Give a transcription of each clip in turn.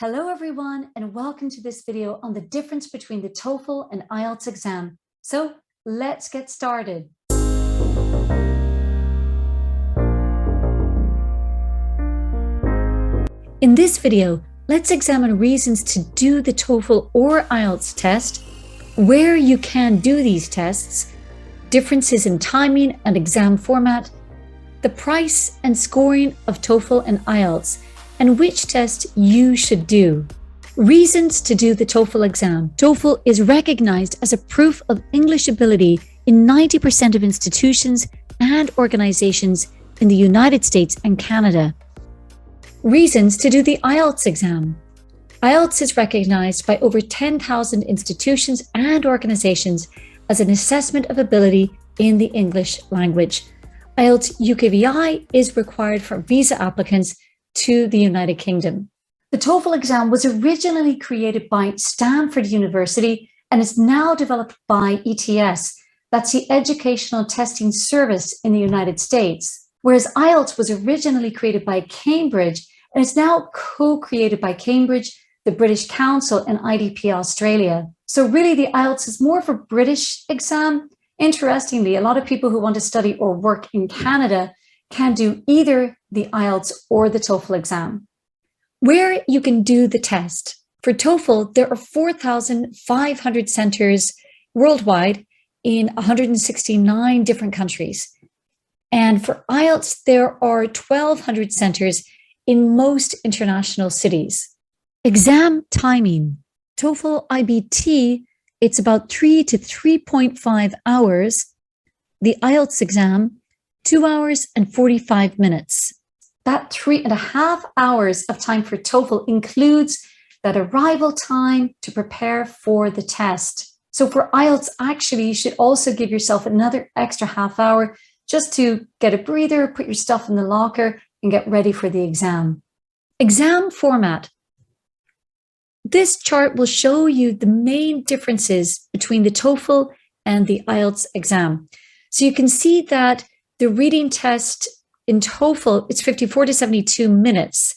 Hello everyone, and welcome to this video on the difference between the TOEFL and IELTS exam. So let's get started. In this video, let's examine reasons to do the TOEFL or IELTS test, where you can do these tests, differences in timing and exam format, the price and scoring of TOEFL and IELTS, and which test you should do. Reasons to do the TOEFL exam. TOEFL is recognized as a proof of English ability in 90% of institutions and organizations in the United States and Canada. Reasons to do the IELTS exam. IELTS is recognized by over 10,000 institutions and organizations as an assessment of ability in the English language. IELTS UKVI is required for visa applicants to the United Kingdom. The TOEFL exam was originally created by Stanford University and is now developed by ETS, that's the Educational Testing Service in the United States, whereas IELTS was originally created by Cambridge and is now co-created by Cambridge, the British Council, and IDP Australia. So really the IELTS is more of a British exam. Interestingly, a lot of people who want to study or work in Canada can do either the IELTS or the TOEFL exam. Where you can do the test. For TOEFL, there are 4,500 centers worldwide in 169 different countries. And for IELTS, there are 1,200 centers in most international cities. Exam timing. TOEFL IBT, it's about 3 to 3.5 hours. The IELTS exam, 2 hours and 45 minutes. That 3.5 hours of time for TOEFL includes that arrival time to prepare for the test. So for IELTS, actually, you should also give yourself another extra half hour just to get a breather, put your stuff in the locker, and get ready for the exam. Exam format. This chart will show you the main differences between the TOEFL and the IELTS exam. So you can see that the reading test in TOEFL, it's 54 to 72 minutes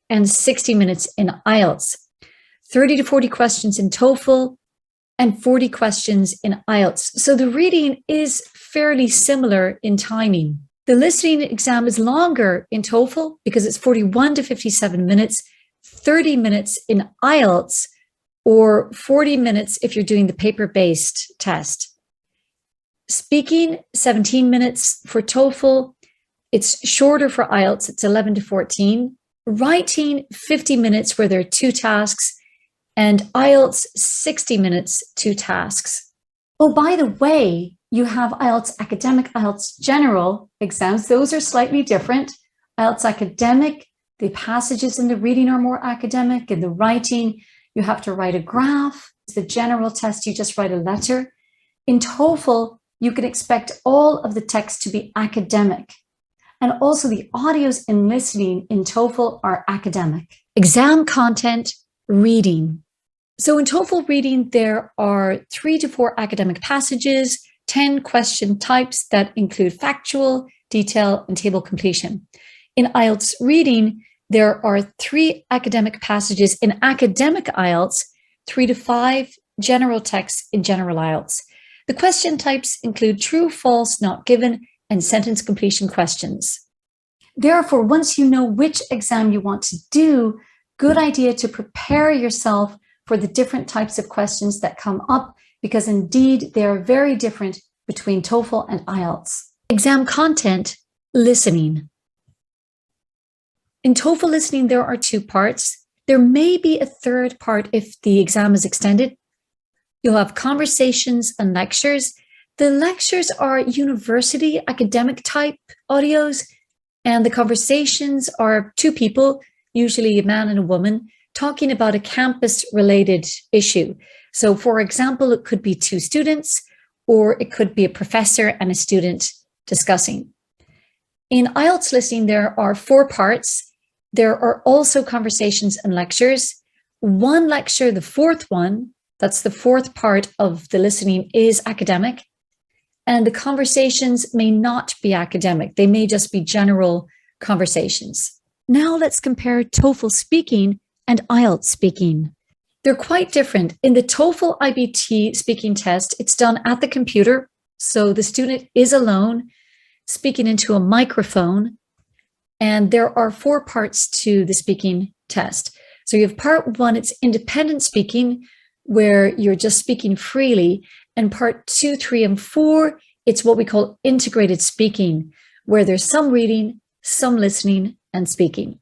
and 60 minutes in IELTS. 30 to 40 questions in TOEFL and 40 questions in IELTS. So the reading is fairly similar in timing. The listening exam is longer in TOEFL because it's 41 to 57 minutes, 30 minutes in IELTS, or 40 minutes if you're doing the paper-based test. Speaking, 17 minutes for TOEFL. It's shorter for IELTS, it's 11 to 14. Writing, 50 minutes where there are 2 tasks, and IELTS, 60 minutes, 2 tasks. Oh, by the way, you have IELTS Academic, IELTS General exams. Those are slightly different. IELTS Academic, the passages in the reading are more academic. In the writing, you have to write a graph. The general test, you just write a letter. In TOEFL, you can expect all of the text to be academic. And also the audios and listening in TOEFL are academic. Exam content, reading. So in TOEFL reading, there are 3 to 4 academic passages, 10 question types that include factual, detail, and table completion. In IELTS reading, there are 3 academic passages in academic IELTS, 3 to 5 general texts in general IELTS. The question types include true, false, not given, and sentence completion questions. Therefore, once you know which exam you want to do, good idea to prepare yourself for the different types of questions that come up, because indeed they are very different between TOEFL and IELTS. Exam content, listening. In TOEFL listening, there are 2 parts. There may be a 3rd part if the exam is extended. You'll have conversations and lectures. The lectures are university academic type audios, and the conversations are 2 people, usually a man and a woman, talking about a campus-related issue. So for example, it could be 2 students, or it could be a professor and a student discussing. In IELTS listening, there are 4 parts. There are also conversations and lectures. One lecture, the 4th one, that's the 4th part of the listening, is academic. And the conversations may not be academic. They may just be general conversations. Now let's compare TOEFL speaking and IELTS speaking. They're quite different. In the TOEFL IBT speaking test, it's done at the computer. So the student is alone, speaking into a microphone. And there are 4 parts to the speaking test. So you have part 1, it's independent speaking, where you're just speaking freely. And part 2, 3, and 4, it's what we call integrated speaking, where there's some reading, some listening, and speaking.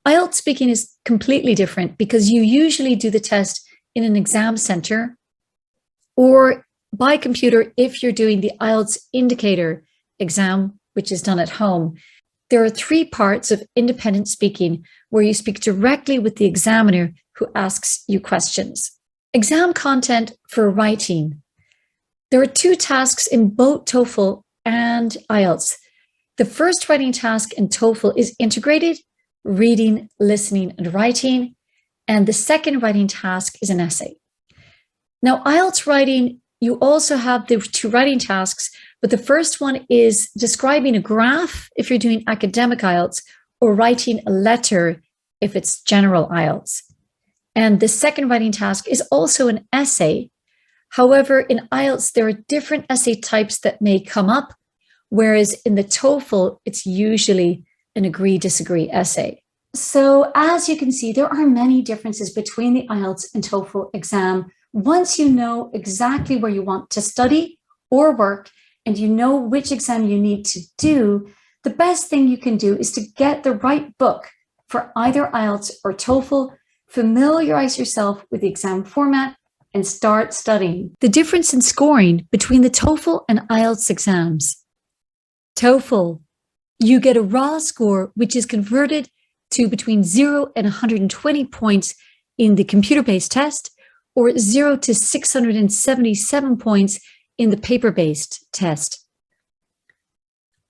IELTS speaking is completely different because you usually do the test in an exam center or by computer if you're doing the IELTS indicator exam, which is done at home. There are 3 parts of independent speaking where you speak directly with the examiner who asks you questions. Exam content for writing. There are 2 tasks in both TOEFL and IELTS. The first writing task in TOEFL is integrated, reading, listening, and writing. And the second writing task is an essay. Now, IELTS writing, you also have the 2 writing tasks, but the first one is describing a graph if you're doing academic IELTS, or writing a letter if it's general IELTS. And the second writing task is also an essay. However, in IELTS, there are different essay types that may come up, whereas in the TOEFL, it's usually an agree-disagree essay. So as you can see, there are many differences between the IELTS and TOEFL exam. Once you know exactly where you want to study or work, and you know which exam you need to do, the best thing you can do is to get the right book for either IELTS or TOEFL, familiarize yourself with the exam format, and start studying. The difference in scoring between the TOEFL and IELTS exams. TOEFL, you get a raw score, which is converted to between 0 and 120 points in the computer-based test, or 0 to 677 points in the paper-based test.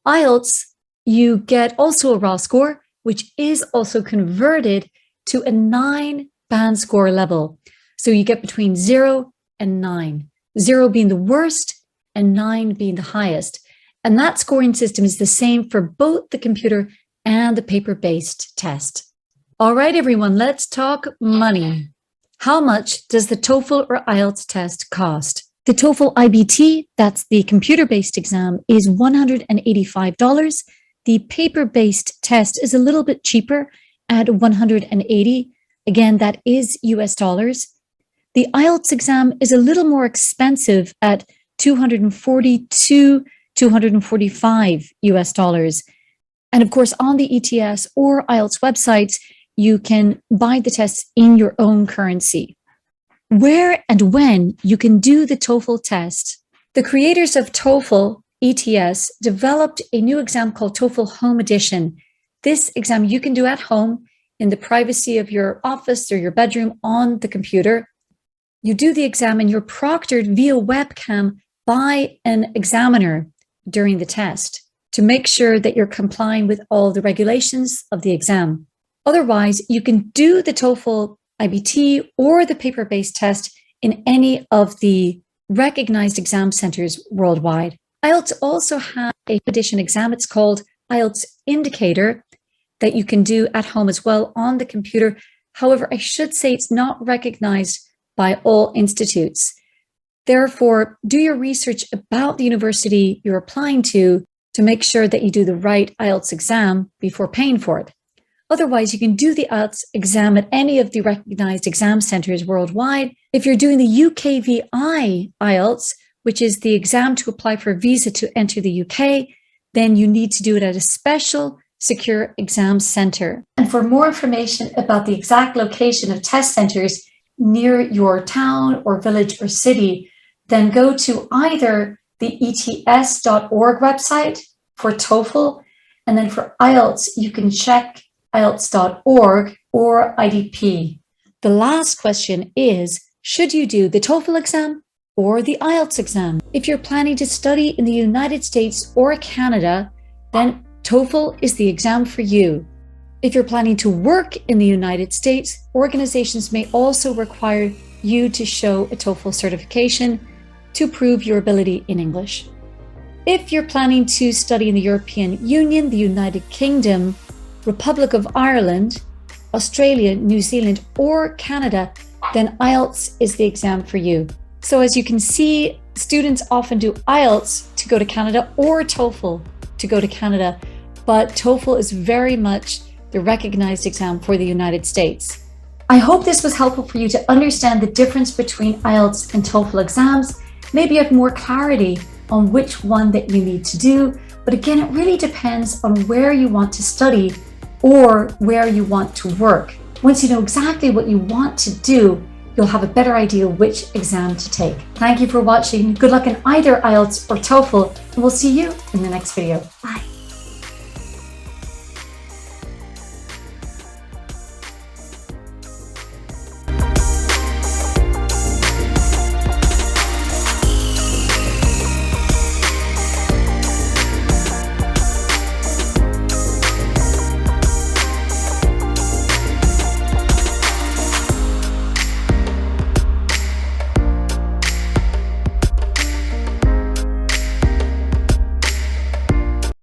IELTS, you get also a raw score, which is also converted to a 9 band score level. So you get between 0 and 9, 0 being the worst and 9 being the highest. And that scoring system is the same for both the computer and the paper-based test. All right, everyone, let's talk money. How much does the TOEFL or IELTS test cost? The TOEFL IBT, that's the computer-based exam, is $185. The paper-based test is a little bit cheaper at $180. Again, that is US dollars. The IELTS exam is a little more expensive at $242, $245 US dollars. And of course, on the ETS or IELTS websites, you can buy the tests in your own currency. Where and when you can do the TOEFL test. The creators of TOEFL ETS developed a new exam called TOEFL Home Edition. This exam you can do at home in the privacy of your office or your bedroom on the computer. You do the exam and you're proctored via webcam by an examiner during the test to make sure that you're complying with all the regulations of the exam. Otherwise, you can do the TOEFL IBT or the paper-based test in any of the recognized exam centers worldwide. IELTS also has a edition exam. It's called IELTS Indicator that you can do at home as well on the computer. However, I should say it's not recognized by all institutes. Therefore, do your research about the university you're applying to make sure that you do the right IELTS exam before paying for it. Otherwise, you can do the IELTS exam at any of the recognized exam centers worldwide. If you're doing the UKVI IELTS, which is the exam to apply for a visa to enter the UK, then you need to do it at a special secure exam center. And for more information about the exact location of test centers near your town or village or city, then go to either the ets.org website for TOEFL, and then for IELTS, you can check IELTS.org or IDP. The last question is, should you do the TOEFL exam or the IELTS exam? If you're planning to study in the United States or Canada, then TOEFL is the exam for you. If you're planning to work in the United States, organizations may also require you to show a TOEFL certification to prove your ability in English. If you're planning to study in the European Union, the United Kingdom, Republic of Ireland, Australia, New Zealand, or Canada, then IELTS is the exam for you. So as you can see, students often do IELTS to go to Canada or TOEFL to go to Canada, but TOEFL is very much the recognized exam for the United States. I hope this was helpful for you to understand the difference between IELTS and TOEFL exams. Maybe you have more clarity on which one that you need to do. But again, it really depends on where you want to study or where you want to work. Once you know exactly what you want to do, you'll have a better idea which exam to take. Thank you for watching. Good luck in either IELTS or TOEFL, and we'll see you in the next video. Bye.